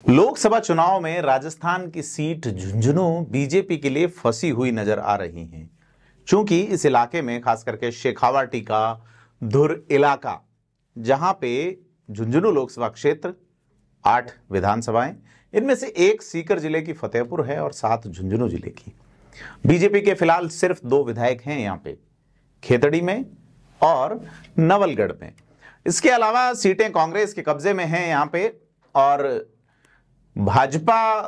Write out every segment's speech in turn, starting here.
लोकसभा चुनाव में राजस्थान की सीट झुंझुनू बीजेपी के लिए फंसी हुई नजर आ रही है। चूंकि इस इलाके में खास करके शेखावाटी का धुर इलाका, जहां पे झुंझुनू लोकसभा क्षेत्र 8 विधानसभाएं, इनमें से एक सीकर जिले की फतेहपुर है और 7 झुंझुनू जिले की। बीजेपी के फिलहाल सिर्फ 2 विधायक हैं यहां पे, खेतड़ी में और नवलगढ़ में। इसके अलावा सीटें कांग्रेस के कब्जे में हैं यहां पे। और भाजपा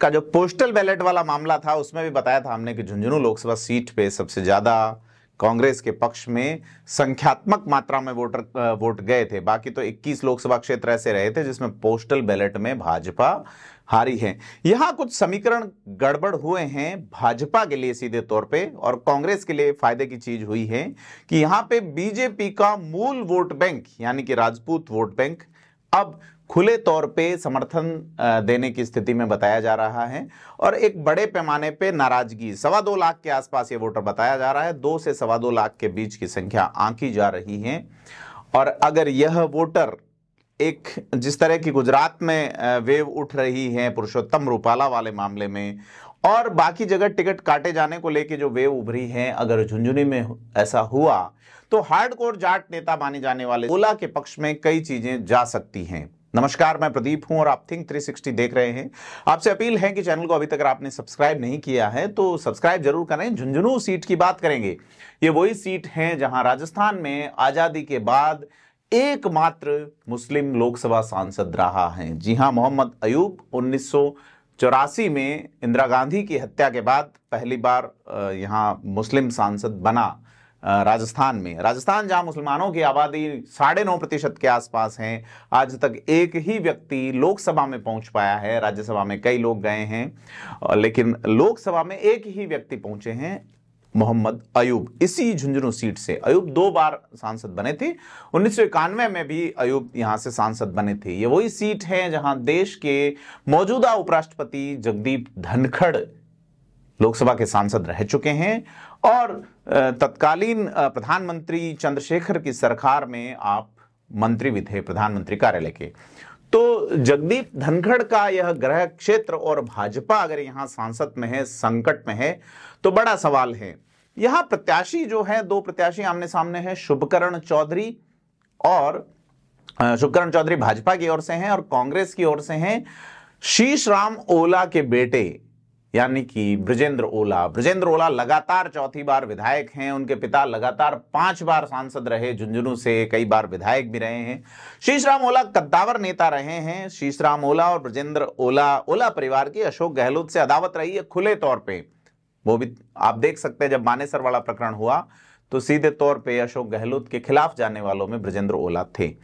का जो पोस्टल बैलेट वाला मामला था, उसमें भी बताया था हमने कि झुंझुनू लोकसभा सीट पे सबसे ज्यादा कांग्रेस के पक्ष में संख्यात्मक मात्रा में वोट गए थे। बाकी तो 21 लोकसभा क्षेत्र ऐसे रहे थे जिसमें पोस्टल बैलेट में भाजपा हारी है। यहां कुछ समीकरण गड़बड़ हुए हैं भाजपा के लिए सीधे तौर पे, और कांग्रेस के लिए फायदे की चीज हुई है कि यहां पे बीजेपी का मूल वोट बैंक यानी कि राजपूत वोट बैंक अब खुले तौर पे समर्थन देने की स्थिति में बताया जा रहा है। और एक बड़े पैमाने पे नाराजगी, 2.25 लाख के आसपास ये वोटर बताया जा रहा है। 2 से 2.25 लाख के बीच की संख्या आंकी जा रही है। और अगर यह वोटर एक जिस तरह की गुजरात में वेव उठ रही है पुरुषोत्तम रूपाला वाले मामले में, और बाकी जगह टिकट काटे जाने को लेके जो वेव उभरी है, अगर झुंझुनू में ऐसा हुआ तो हार्डकोर जाट नेता माने जाने वाले ओला के पक्ष में कई चीजें जा सकती हैं। नमस्कार, मैं प्रदीप हूं और आप थिंक 360 देख रहे हैं। आपसे अपील है कि चैनल को अभी तक अगर आपने सब्सक्राइब नहीं किया है तो सब्सक्राइब जरूर करें। झुंझुनू सीट की बात करेंगे। ये वही सीट है जहां राजस्थान में आजादी के बाद एकमात्र मुस्लिम लोकसभा सांसद रहा है। जी हां, मोहम्मद अयूब 1984 में इंदिरा गांधी की हत्या के बाद पहली बार यहां मुस्लिम सांसद बना राजस्थान में। राजस्थान जहां मुसलमानों की आबादी 9.5% के आसपास है, आज तक एक ही व्यक्ति लोकसभा में पहुंच पाया है। राज्यसभा में कई लोग गए हैं लेकिन लोकसभा में एक ही व्यक्ति पहुंचे हैं, मोहम्मद अयूब। इसी झुंझुनू सीट से अयूब 2 बार सांसद बने थे। 1991 में भी अयूब यहां से सांसद बने थे। ये वही सीट है जहां देश के मौजूदा उपराष्ट्रपति जगदीप धनखड़ लोकसभा के सांसद रह चुके हैं, और तत्कालीन प्रधानमंत्री चंद्रशेखर की सरकार में आप मंत्री भी थे प्रधानमंत्री कार्यालय के। तो जगदीप धनखड़ का यह गृह क्षेत्र और भाजपा अगर यहां सांसद में है, संकट में है, तो बड़ा सवाल है। यहां प्रत्याशी जो है, 2 प्रत्याशी आमने सामने हैं। शुभकरण चौधरी भाजपा की ओर से हैं और कांग्रेस की ओर से हैं शीशराम ओला के बेटे यानी कि बृजेंद्र ओला। बृजेंद्र ओला लगातार 4थी बार विधायक हैं। उनके पिता लगातार 5 बार सांसद रहे झुंझुनू से, कई बार विधायक भी रहे हैं। शीशराम ओला कद्दावर नेता रहे हैं। शीशराम ओला और बृजेंद्र ओला परिवार की अशोक गहलोत से अदावत रही है खुले तौर पे। वो भी आप देख सकते हैं, जब मानेसर वाला प्रकरण हुआ तो सीधे तौर पे अशोक गहलोत के खिलाफ जाने वालों में बृजेंद्र ओला थे।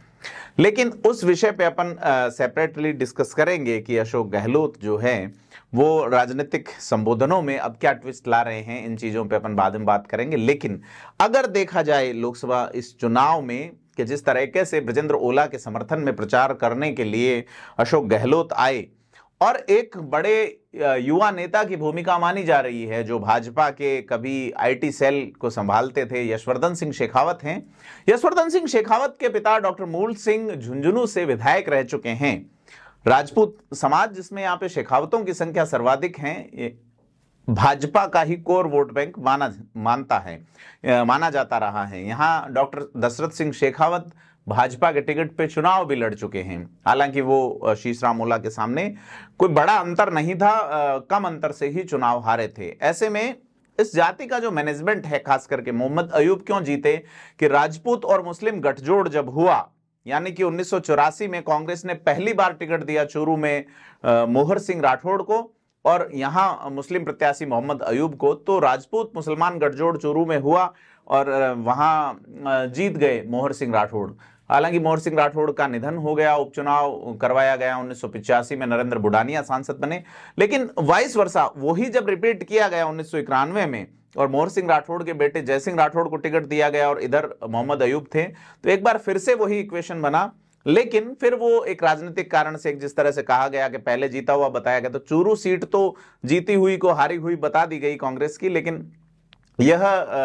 लेकिन उस विषय पे अपन सेपरेटली डिस्कस करेंगे कि अशोक गहलोत जो है वो राजनीतिक संबोधनों में अब क्या ट्विस्ट ला रहे हैं। इन चीजों पे अपन बाद में बात करेंगे। लेकिन अगर देखा जाए लोकसभा इस चुनाव में कि जिस तरीके से बृजेंद्र ओला के समर्थन में प्रचार करने के लिए अशोक गहलोत आए, और एक बड़े युवा नेता की भूमिका मानी जा रही है जो भाजपा के कभी आईटी सेल को संभालते थे, यशवर्धन सिंह शेखावत हैं। यशवर्धन सिंह शेखावत के पिता डॉक्टर मूल सिंह झुंझुनू से विधायक रह चुके हैं। राजपूत समाज जिसमें यहाँ पे शेखावतों की संख्या सर्वाधिक है, ये भाजपा का ही कोर वोट बैंक माना जाता रहा है। यहाँ डॉक्टर दशरथ सिंह शेखावत भाजपा के टिकट पे चुनाव भी लड़ चुके हैं। हालांकि वो शीशराम ओला के सामने कोई बड़ा अंतर नहीं था, कम अंतर से ही चुनाव हारे थे। ऐसे में इस जाति का जो मैनेजमेंट है, खास करके मोहम्मद अयूब क्यों जीते कि राजपूत और मुस्लिम गठजोड़ जब हुआ, यानी कि 1984 में कांग्रेस ने पहली बार टिकट दिया चूरू में मोहर सिंह राठौड़ को और यहां मुस्लिम प्रत्याशी मोहम्मद अयूब को, तो राजपूत मुसलमान गठजोड़ चूरू में हुआ और वहां जीत गए मोहर सिंह राठौड़। हालांकि मोहर सिंह राठौड़ का निधन हो गया, उपचुनाव करवाया गया 1985 में, नरेंद्र बुडानिया सांसद बने। लेकिन वाइस वर्सा वही जब रिपीट किया गया 1991 में और मोहर सिंह राठौड़ के बेटे जय सिंह राठौड़ को टिकट दिया गया और इधर मोहम्मद अयूब थे, तो एक बार फिर से वही इक्वेशन बना। लेकिन फिर वो एक राजनीतिक कारण से, जिस तरह से कहा गया कि पहले जीता हुआ बताया गया, तो चूरू सीट तो जीती हुई को हारी हुई बता दी गई कांग्रेस की। लेकिन यह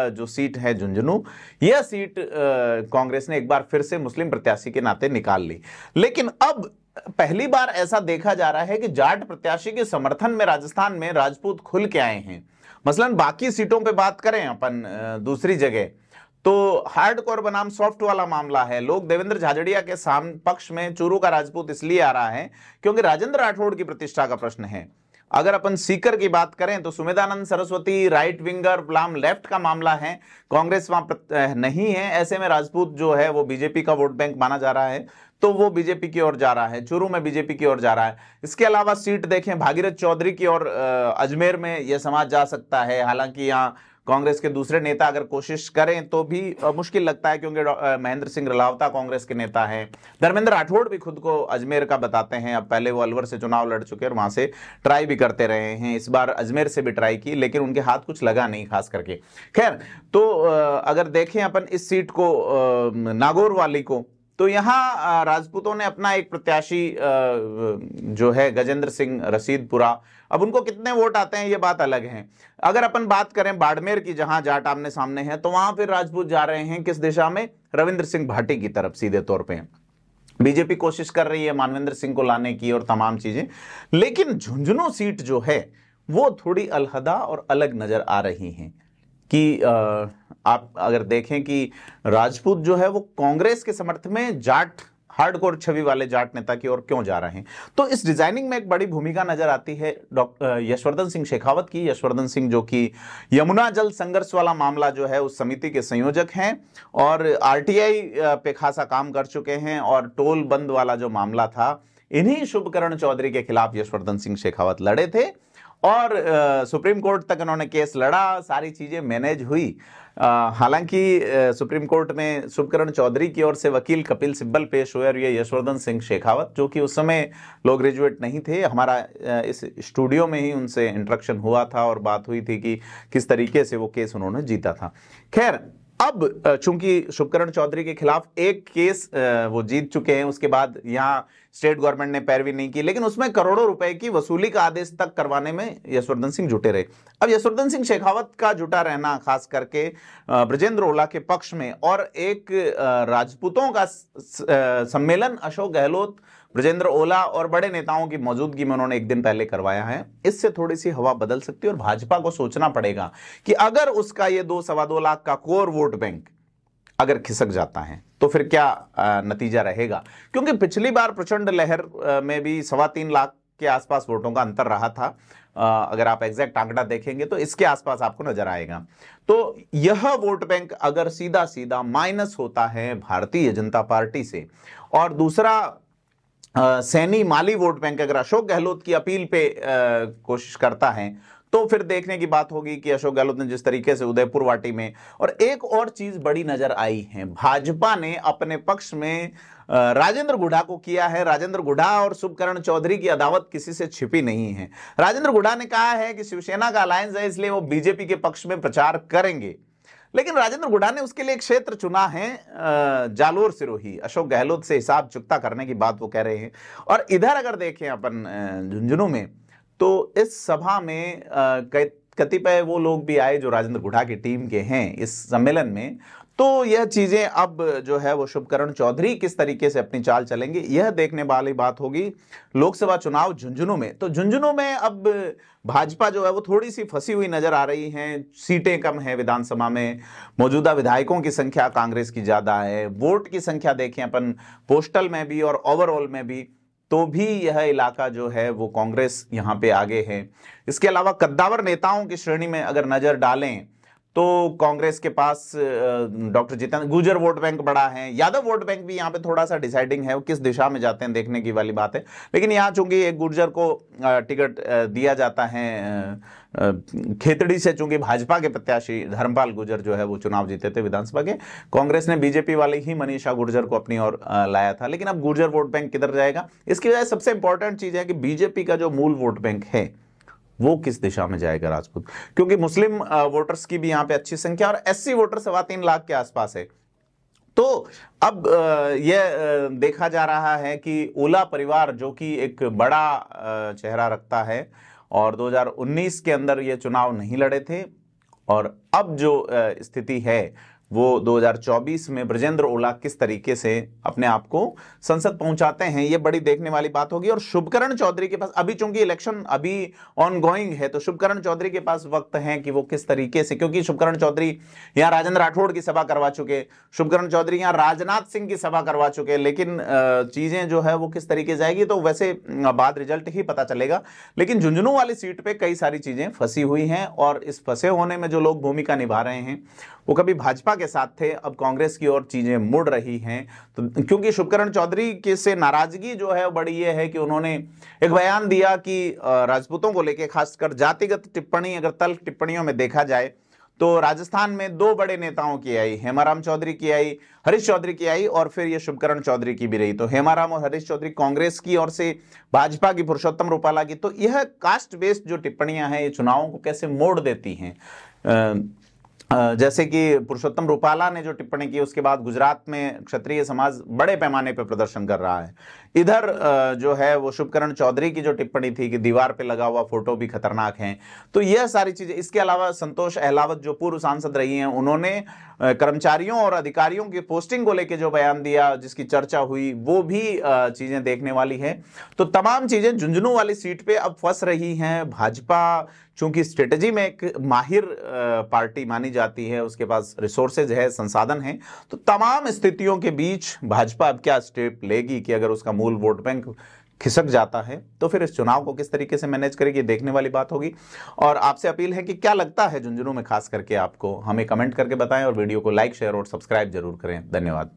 जो सीट है झुंझुनू, यह सीट कांग्रेस ने एक बार फिर से मुस्लिम प्रत्याशी के नाते निकाल ली। लेकिन अब पहली बार ऐसा देखा जा रहा है कि जाट प्रत्याशी के समर्थन में राजस्थान में राजपूत खुल के आए हैं। मसलन बाकी सीटों पे बात करें अपन दूसरी जगह, तो हार्डकोर बनाम सॉफ्ट वाला मामला है। लोग देवेंद्र झाझड़िया के साम पक्ष में चूरू का राजपूत इसलिए आ रहा है क्योंकि राजेंद्र राठौड़ की प्रतिष्ठा का प्रश्न है। अगर अपन सीकर की बात करें तो सुमेधानंद सरस्वती राइट विंगर प्लाम लेफ्ट का मामला है, कांग्रेस वहां नहीं है, ऐसे में राजपूत जो है वो बीजेपी का वोट बैंक माना जा रहा है, तो वो बीजेपी की ओर जा रहा है, चूरू में बीजेपी की ओर जा रहा है। इसके अलावा सीट देखें भागीरथ चौधरी की ओर, अजमेर में यह समाज जा सकता है। हालांकि यहाँ कांग्रेस के दूसरे नेता अगर कोशिश करें तो भी मुश्किल लगता है क्योंकि महेंद्र सिंह रलावता कांग्रेस के नेता हैं। धर्मेंद्र राठौड़ भी खुद को अजमेर का बताते हैं, अब पहले वो अलवर से चुनाव लड़ चुके और वहां से ट्राई भी करते रहे हैं, इस बार अजमेर से भी ट्राई की लेकिन उनके हाथ कुछ लगा नहीं खास करके। खैर, तो अगर देखें अपन इस सीट को, नागौर वाली को, तो यहां राजपूतों ने अपना एक प्रत्याशी जो है गजेंद्र सिंह रसीदपुरा, अब उनको कितने वोट आते हैं ये बात अलग है। अगर अपन बात करें बाड़मेर की जहां जाट आमने सामने है, तो वहां फिर राजपूत जा रहे हैं किस दिशा में, रविंद्र सिंह भाटी की तरफ सीधे तौर पे। बीजेपी कोशिश कर रही है मानवेंद्र सिंह को लाने की और तमाम चीजें, लेकिन झुंझुनू सीट जो है वो थोड़ी अलहदा और अलग नजर आ रही है कि आप अगर देखें कि राजपूत जो है वो कांग्रेस के समर्थन में जाट हार्डकोर छवि वाले जाट नेता की ओर क्यों जा रहे हैं। तो इस डिजाइनिंग में एक बड़ी भूमिका नजर आती है डॉक्टर यशवर्धन सिंह शेखावत की। यशवर्धन सिंह जो कि यमुना जल संघर्ष वाला मामला जो है उस समिति के संयोजक हैं और आरटीआई पे खासा काम कर चुके हैं, और टोल बंद वाला जो मामला था इन्हीं शुभकरण चौधरी के खिलाफ यशवर्धन सिंह शेखावत लड़े थे और सुप्रीम कोर्ट तक उन्होंने केस लड़ा, सारी चीजें मैनेज हुई। हालांकि सुप्रीम कोर्ट में शुभकरण चौधरी की ओर से वकील कपिल सिब्बल पेश हुए और ये यशवर्धन सिंह शेखावत जो कि उस समय लॉ ग्रेजुएट नहीं थे, हमारा इस स्टूडियो में ही उनसे इंटरेक्शन हुआ था और बात हुई थी कि किस तरीके से वो केस उन्होंने जीता था। खैर, अब चूंकि शुभकरण चौधरी के खिलाफ एक केस वो जीत चुके हैं, उसके बाद यहाँ स्टेट गवर्नमेंट ने पैरवी नहीं की, लेकिन उसमें करोड़ों रुपए की वसूली का आदेश तक करवाने में यशवर्धन सिंह जुटे रहे। अब यशवर्धन सिंह शेखावत का जुटा रहना खास करके ब्रजेंद्र ओला के पक्ष में, और एक राजपूतों का सम्मेलन अशोक गहलोत, ब्रजेंद्र ओला और बड़े नेताओं की मौजूदगी में उन्होंने एक दिन पहले करवाया है, इससे थोड़ी सी हवा बदल सकती है और भाजपा को सोचना पड़ेगा कि अगर उसका ये 2-2.25 लाख का कोर वोट बैंक अगर खिसक जाता है तो फिर क्या नतीजा रहेगा। क्योंकि पिछली बार प्रचंड लहर में भी 3.25 लाख के आसपास वोटों का अंतर रहा था, अगर आप एग्जैक्ट आंकड़ा देखेंगे तो इसके आसपास आपको नजर आएगा। तो यह वोट बैंक अगर सीधा सीधा माइनस होता है भारतीय जनता पार्टी से, और दूसरा सैनी माली वोट बैंक अगर अशोक गहलोत की अपील पे कोशिश करता है, तो फिर देखने की बात होगी कि अशोक गहलोत ने जिस तरीके से उदयपुर वाटी में, और एक और चीज बड़ी नजर आई है, भाजपा ने अपने पक्ष में राजेंद्र गुढ़ा को किया है। राजेंद्र गुढ़ा और शुभकरण चौधरी की अदावत किसी से छिपी नहीं है। राजेंद्र गुढ़ा ने कहा है कि शिवसेना का अलायंस है इसलिए वो बीजेपी के पक्ष में प्रचार करेंगे, लेकिन राजेंद्र गुढ़ा ने उसके लिए एक क्षेत्र चुना है जालोर सिरोही, अशोक गहलोत से हिसाब चुकता करने की बात वो कह रहे हैं। और इधर अगर देखें अपन झुंझुनू में, तो इस सभा में कतिपय वो लोग भी आए जो राजेंद्र गुढ़ा की टीम के हैं इस सम्मेलन में। तो यह चीजें अब जो है वो शुभकरण चौधरी किस तरीके से अपनी चाल चलेंगे यह देखने वाली बात होगी। लोकसभा चुनाव झुंझुनू में, तो झुंझुनू में अब भाजपा जो है वो थोड़ी सी फंसी हुई नजर आ रही है। सीटें कम है विधानसभा में, मौजूदा विधायकों की संख्या कांग्रेस की ज्यादा है, वोट की संख्या देखें अपन पोस्टल में भी और ओवरऑल में भी, तो भी यह इलाका जो है वो कांग्रेस यहां पे आगे है। इसके अलावा कद्दावर नेताओं की श्रेणी में अगर नजर डालें तो कांग्रेस के पास doctor Jitendra, Gurjar vote bank बड़ा है, यादव वोट बैंक भी यहाँ पे थोड़ा सा डिसाइडिंग है, वो किस दिशा में जाते हैं देखने की वाली बात है। लेकिन यहाँ चूंकि एक गुर्जर को टिकट दिया जाता है खेतड़ी से, चूंकि भाजपा के प्रत्याशी धर्मपाल गुर्जर जो है वो चुनाव जीते थे विधानसभा के, कांग्रेस ने बीजेपी वाले ही मनीषा गुर्जर को अपनी ओर लाया था। लेकिन अब गुर्जर वोट बैंक किधर जाएगा, इसकी वजह सबसे इंपॉर्टेंट चीज है कि बीजेपी का जो मूल वोट बैंक है वो किस दिशा में जाएगा राजपूत, क्योंकि मुस्लिम वोटर्स की भी यहां पे अच्छी संख्या और एससी वोटर 3.25 लाख के आसपास है। तो अब यह देखा जा रहा है कि ओला परिवार जो कि एक बड़ा चेहरा रखता है और 2019 के अंदर ये चुनाव नहीं लड़े थे, और अब जो स्थिति है वो 2024 में ब्रजेंद्र ओला किस तरीके से अपने आप को संसद पहुंचाते हैं, ये बड़ी देखने वाली बात होगी। और शुभकरण चौधरी के पास अभी, चूंकि इलेक्शन अभी ऑन गोइंग है, तो शुभकरण चौधरी के पास वक्त है कि वो किस तरीके से, क्योंकि शुभकरण चौधरी यहां राजेंद्र राठौड़ की सभा करवा चुके, शुभकरण चौधरी यहां राजनाथ सिंह की सभा करवा चुके, लेकिन चीजें जो है वो किस तरीके जाएगी तो वैसे बाद रिजल्ट ही पता चलेगा। लेकिन झुंझुनू वाली सीट पे कई सारी चीजें फंसी हुई हैं, और इस फंसे होने में जो लोग भूमिका निभा रहे हैं वो कभी भाजपा के साथ थे, अब कांग्रेस की ओर चीजें मुड़ रही हैं। तो क्योंकि शुभकरण चौधरी के से नाराजगी जो है बड़ी ये है कि उन्होंने एक बयान दिया कि राजपूतों को लेकर, खासकर जातिगत टिप्पणी अगर तल्ख टिप्पणियों में देखा जाए तो राजस्थान में दो बड़े नेताओं की आई, हेमाराम चौधरी की आई, हरीश चौधरी की आई, और फिर ये शुभकरण चौधरी की भी रही। तो हेमाराम और हरीश चौधरी कांग्रेस की ओर से, भाजपा की पुरुषोत्तम रूपाला की। तो यह कास्ट बेस्ड जो टिप्पणियां हैं ये चुनावों को कैसे मोड़ देती हैं। जैसे कि पुरुषोत्तम रूपाला ने जो टिप्पणी की, उसके बाद गुजरात में क्षत्रिय समाज बड़े पैमाने पर प्रदर्शन कर रहा है। इधर जो है वो शुभकरण चौधरी की जो टिप्पणी थी कि दीवार पे लगा हुआ फोटो भी खतरनाक है। तो यह सारी चीजें, इसके अलावा संतोष अहलावत जो पूर्व सांसद रही हैं, उन्होंने कर्मचारियों और अधिकारियों की पोस्टिंग को लेकर जो बयान दिया, जिसकी चर्चा हुई, वो भी चीजें देखने वाली है। तो तमाम चीजें झुंझुनू वाली सीट पे अब फंस रही हैं। भाजपा चूंकि स्ट्रेटजी में एक माहिर पार्टी मानी जाती है, उसके पास रिसोर्सेज है, संसाधन है, तो तमाम स्थितियों के बीच भाजपा अब क्या स्टेप लेगी कि अगर उसका मूल वोट बैंक खिसक जाता है तो फिर इस चुनाव को किस तरीके से मैनेज करेगी, देखने वाली बात होगी। और आपसे अपील है कि क्या लगता है झुंझुनू में खास करके आपको, हमें कमेंट करके बताएं, और वीडियो को लाइक, शेयर और सब्सक्राइब जरूर करें। धन्यवाद।